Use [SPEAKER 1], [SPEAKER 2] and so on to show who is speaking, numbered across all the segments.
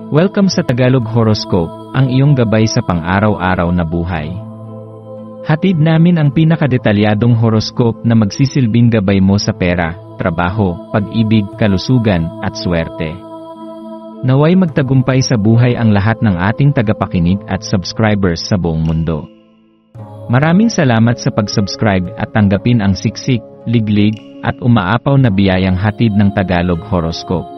[SPEAKER 1] Welcome sa Tagalog Horoscope, ang iyong gabay sa pang-araw-araw na buhay. Hatid namin ang pinakadetalyadong horoscope na magsisilbing gabay mo sa pera, trabaho, pag-ibig, kalusugan, at swerte. Naway magtagumpay sa buhay ang lahat ng ating tagapakinig at subscribers sa buong mundo. Maraming salamat sa pag-subscribe at tanggapin ang siksik, liglig, at umaapaw na biyayang hatid ng Tagalog Horoscope.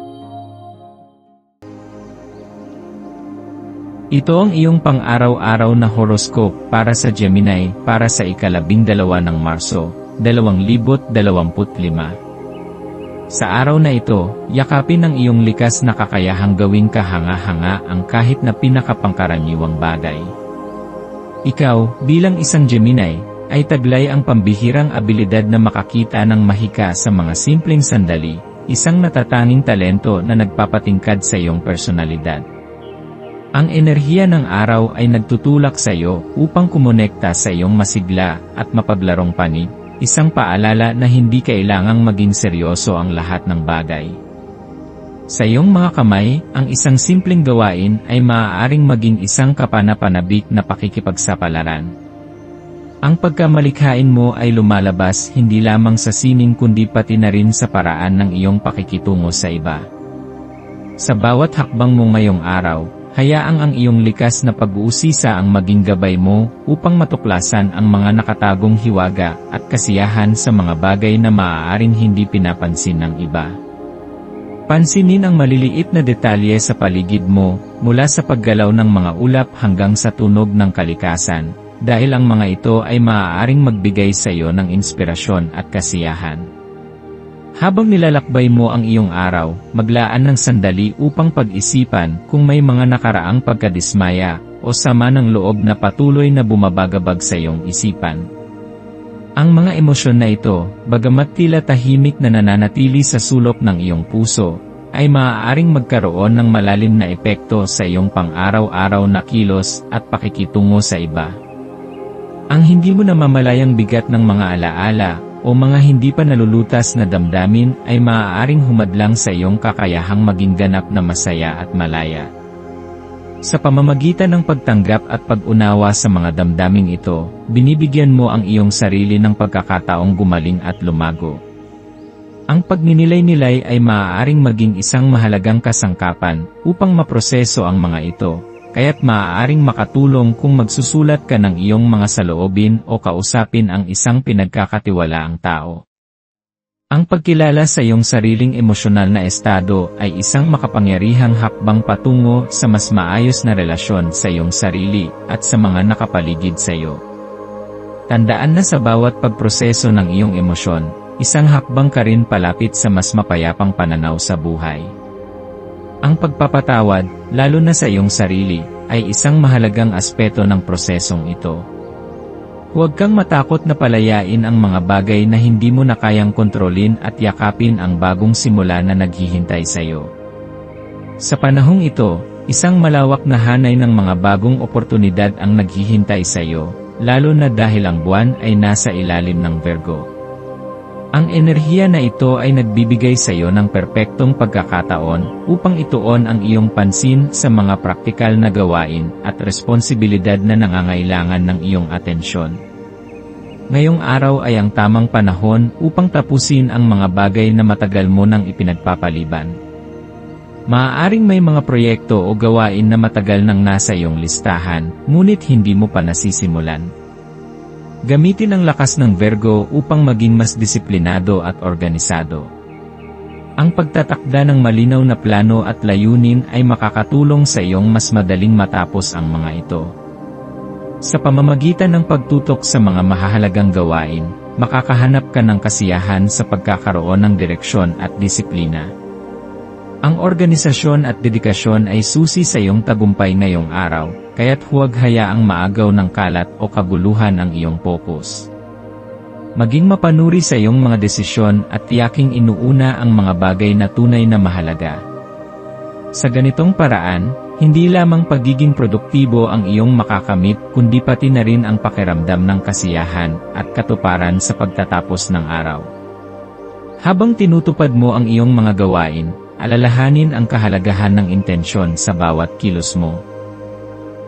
[SPEAKER 1] Ito ang iyong pang-araw-araw na horoscope para sa Gemini para sa ika-12 ng Marso, 2025. Sa araw na ito, yakapin ang iyong likas na kakayahang gawing kahanga-hanga ang kahit na pinakapangkaraniwang bagay. Ikaw, bilang isang Gemini, ay taglay ang pambihirang abilidad na makakita ng mahika sa mga simpleng sandali, isang natatanging talento na nagpapatingkad sa iyong personalidad. Ang enerhiya ng araw ay nagtutulak sa iyo upang kumonekta sa iyong masigla at mapaglarong panig, isang paalala na hindi kailangang maging seryoso ang lahat ng bagay. Sa iyong mga kamay, ang isang simpleng gawain ay maaaring maging isang kapanapanabik na pakikipagsapalaran. Ang pagkamalikhain mo ay lumalabas hindi lamang sa sining kundi pati na rin sa paraan ng iyong pakikitungo sa iba. Sa bawat hakbang mo ngayong araw, hayaang ang iyong likas na pag-uusisa ang maging gabay mo upang matuklasan ang mga nakatagong hiwaga at kasiyahan sa mga bagay na maaaring hindi pinapansin ng iba. Pansinin ang maliliit na detalye sa paligid mo, mula sa paggalaw ng mga ulap hanggang sa tunog ng kalikasan, dahil ang mga ito ay maaaring magbigay sa iyo ng inspirasyon at kasiyahan. Habang nilalakbay mo ang iyong araw, maglaan ng sandali upang pag-isipan kung may mga nakaraang pagkadismaya o sama ng loob na patuloy na bumabagabag sa iyong isipan. Ang mga emosyon na ito, bagamat tila tahimik na nananatili sa sulok ng iyong puso, ay maaaring magkaroon ng malalim na epekto sa iyong pang-araw-araw na kilos at pakikitungo sa iba. Ang hindi mo namamalayang bigat ng mga alaala o mga hindi pa nalulutas na damdamin ay maaaring humadlang sa iyong kakayahang maging ganap na masaya at malaya. Sa pamamagitan ng pagtanggap at pag-unawa sa mga damdaming ito, binibigyan mo ang iyong sarili ng pagkakataong gumaling at lumago. Ang pagninilay-nilay ay maaaring maging isang mahalagang kasangkapan upang maproseso ang mga ito, kaya't maaaring makatulong kung magsusulat ka ng iyong mga saloobin o kausapin ang isang pinagkakatiwalaang tao. Ang pagkilala sa iyong sariling emosyonal na estado ay isang makapangyarihang hakbang patungo sa mas maayos na relasyon sa iyong sarili at sa mga nakapaligid sa iyo. Tandaan na sa bawat pagproseso ng iyong emosyon, isang hakbang ka rin palapit sa mas mapayapang pananaw sa buhay. Ang pagpapatawad, lalo na sa iyong sarili, ay isang mahalagang aspeto ng prosesong ito. Huwag kang matakot na palayain ang mga bagay na hindi mo na kayang kontrolin at yakapin ang bagong simula na naghihintay sa iyo. Sa panahong ito, isang malawak na hanay ng mga bagong oportunidad ang naghihintay sa iyo, lalo na dahil ang buwan ay nasa ilalim ng Virgo. Ang enerhiya na ito ay nagbibigay sa iyo ng perpektong pagkakataon upang ituon ang iyong pansin sa mga praktikal na gawain at responsibilidad na nangangailangan ng iyong atensyon. Ngayong araw ay ang tamang panahon upang tapusin ang mga bagay na matagal mo nang ipinagpapaliban. Maaaring may mga proyekto o gawain na matagal nang nasa iyong listahan, ngunit hindi mo pa nasisimulan. Gamitin ang lakas ng Virgo upang maging mas disiplinado at organisado. Ang pagtatakda ng malinaw na plano at layunin ay makakatulong sa iyong mas madaling matapos ang mga ito. Sa pamamagitan ng pagtutok sa mga mahahalagang gawain, makakahanap ka ng kasiyahan sa pagkakaroon ng direksyon at disiplina. Ang organisasyon at dedikasyon ay susi sa iyong tagumpay ngayong araw, kaya't huwag hayaang maagaw ng kalat o kaguluhan ang iyong focus. Maging mapanuri sa iyong mga desisyon at tiyaking inuuna ang mga bagay na tunay na mahalaga. Sa ganitong paraan, hindi lamang pagiging produktibo ang iyong makakamit kundi pati na rin ang pakiramdam ng kasiyahan at katuparan sa pagtatapos ng araw. Habang tinutupad mo ang iyong mga gawain, alalahanin ang kahalagahan ng intensyon sa bawat kilos mo.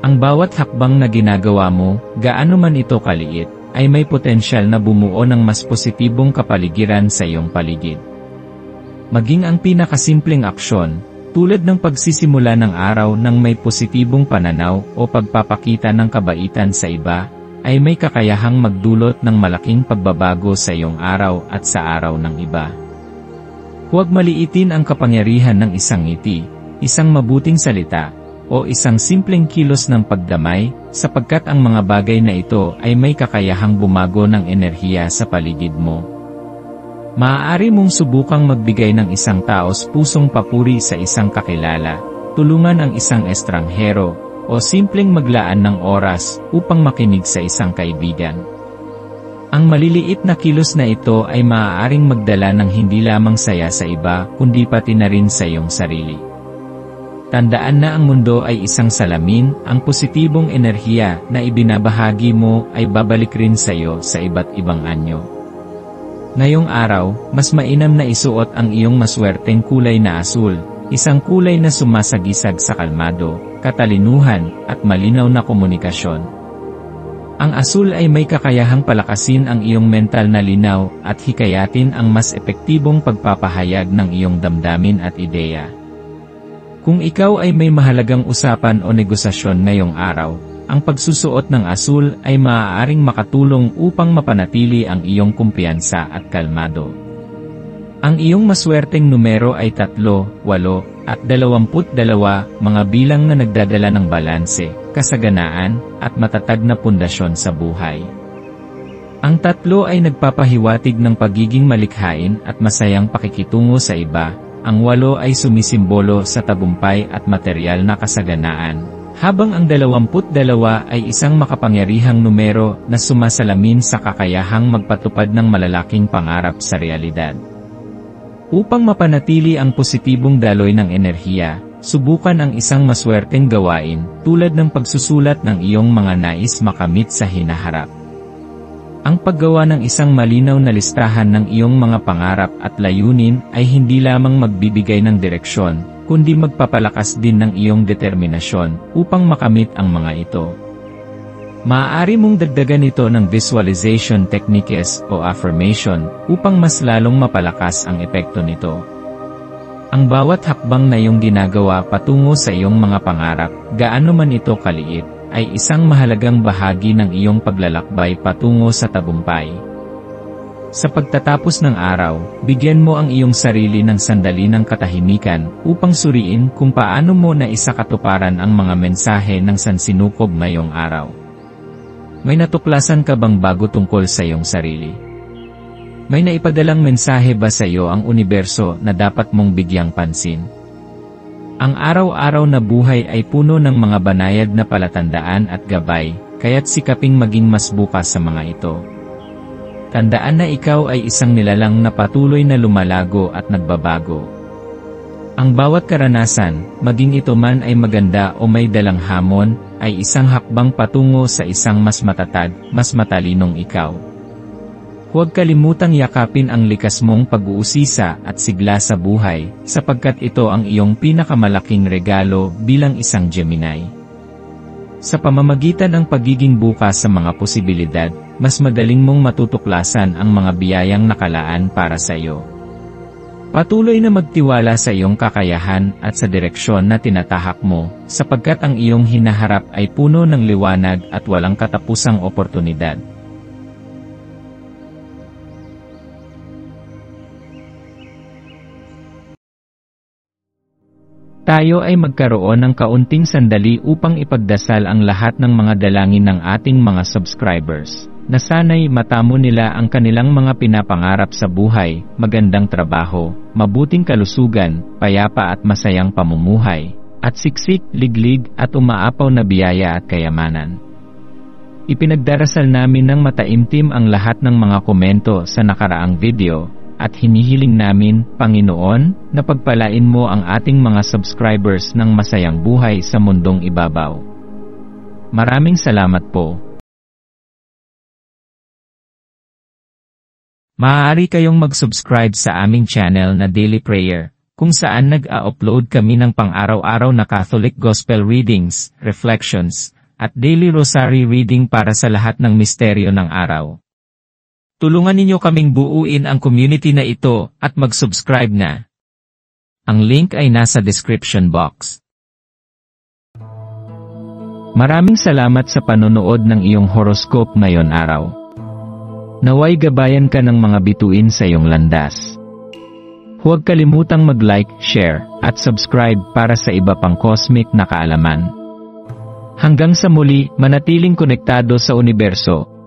[SPEAKER 1] Ang bawat hakbang na ginagawa mo, gaano man ito kaliit, ay may potensyal na bumuo ng mas positibong kapaligiran sa iyong paligid. Maging ang pinakasimpleng aksyon, tulad ng pagsisimula ng araw ng may positibong pananaw o pagpapakita ng kabaitan sa iba, ay may kakayahang magdulot ng malaking pagbabago sa iyong araw at sa araw ng iba. Huwag maliitin ang kapangyarihan ng isang ngiti, isang mabuting salita, o isang simpleng kilos ng pagdamay, sapagkat ang mga bagay na ito ay may kakayahang bumago ng enerhiya sa paligid mo. Maaari mong subukang magbigay ng isang taos pusong papuri sa isang kakilala, tulungan ang isang estranghero, o simpleng maglaan ng oras upang makinig sa isang kaibigan. Ang maliliit na kilos na ito ay maaaring magdala ng hindi lamang saya sa iba, kundi pati na rin sa iyong sarili. Tandaan na ang mundo ay isang salamin, ang positibong enerhiya na ibinabahagi mo ay babalik rin sa iyo sa iba't ibang anyo. Ngayong araw, mas mainam na isuot ang iyong maswerteng kulay na asul, isang kulay na sumasagisag sa kalmado, katalinuhan, at malinaw na komunikasyon. Ang asul ay may kakayahang palakasin ang iyong mental na linaw at hikayatin ang mas epektibong pagpapahayag ng iyong damdamin at ideya. Kung ikaw ay may mahalagang usapan o negosasyon ngayong araw, ang pagsusuot ng asul ay maaaring makatulong upang mapanatili ang iyong kumpiyansa at kalmado. Ang iyong maswerteng numero ay 3, 8, at 22, mga bilang na nagdadala ng balanse, kasaganaan, at matatag na pundasyon sa buhay. Ang 3 ay nagpapahiwatig ng pagiging malikhain at masayang pakikitungo sa iba. Ang 8 ay sumisimbolo sa tagumpay at materyal na kasaganaan, habang ang 22 ay isang makapangyarihang numero na sumasalamin sa kakayahang magpatupad ng malalaking pangarap sa realidad. Upang mapanatili ang positibong daloy ng enerhiya, subukan ang isang maswerteng gawain, tulad ng pagsusulat ng iyong mga nais makamit sa hinaharap. Ang paggawa ng isang malinaw na listahan ng iyong mga pangarap at layunin ay hindi lamang magbibigay ng direksyon, kundi magpapalakas din ng iyong determinasyon upang makamit ang mga ito. Maaari mong dagdagan ito ng visualization techniques o affirmation upang mas lalong mapalakas ang epekto nito. Ang bawat hakbang na iyong ginagawa patungo sa iyong mga pangarap, gaano man ito kaliit, ay isang mahalagang bahagi ng iyong paglalakbay patungo sa tagumpay. Sa pagtatapos ng araw, bigyan mo ang iyong sarili ng sandali ng katahimikan upang suriin kung paano mo naisakatuparan ang mga mensahe ng sansinukob ngayong araw. May natuklasan ka bang bago tungkol sa iyong sarili? May naipadalang mensahe ba sa iyo ang universo na dapat mong bigyang pansin? Ang araw-araw na buhay ay puno ng mga banayad na palatandaan at gabay, kaya't sikaping maging mas bukas sa mga ito. Tandaan na ikaw ay isang nilalang na patuloy na lumalago at nagbabago. Ang bawat karanasan, maging ito man ay maganda o may dalang hamon, ay isang hakbang patungo sa isang mas matatag, mas matalinong ikaw. Huwag kalimutang yakapin ang likas mong pag-uusisa at sigla sa buhay, sapagkat ito ang iyong pinakamalaking regalo bilang isang Gemini. Sa pamamagitan ng pagiging bukas sa mga posibilidad, mas madaling mong matutuklasan ang mga biyayang nakalaan para sa iyo. Patuloy na magtiwala sa iyong kakayahan at sa direksyon na tinatahak mo, sapagkat ang iyong hinaharap ay puno ng liwanag at walang katapusang oportunidad. Tayo ay magkaroon ng kaunting sandali upang ipagdasal ang lahat ng mga dalangin ng ating mga subscribers, na sana'y matamo nila ang kanilang mga pinapangarap sa buhay, magandang trabaho, mabuting kalusugan, payapa at masayang pamumuhay, at siksik, liglig at umaapaw na biyaya at kayamanan. Ipinagdarasal namin ng mataimtim ang lahat ng mga komento sa nakaraang video, at hinihiling namin, Panginoon, na pagpalain mo ang ating mga subscribers ng masayang buhay sa mundong ibabaw. Maraming salamat po. Maaari kayong mag-subscribe sa aming channel na Daily Prayer, kung saan nag-a-upload kami ng pang-araw-araw na Catholic Gospel readings, reflections, at daily rosary reading para sa lahat ng misteryo ng araw. Tulungan ninyo kaming buuin ang community na ito at mag-subscribe na. Ang link ay nasa description box. Maraming salamat sa panonood ng iyong horoscope ngayon araw. Naway gabayan ka ng mga bituin sa iyong landas. Huwag kalimutang mag-like, share, at subscribe para sa iba pang cosmic na kaalaman. Hanggang sa muli, manatiling konektado sa universo.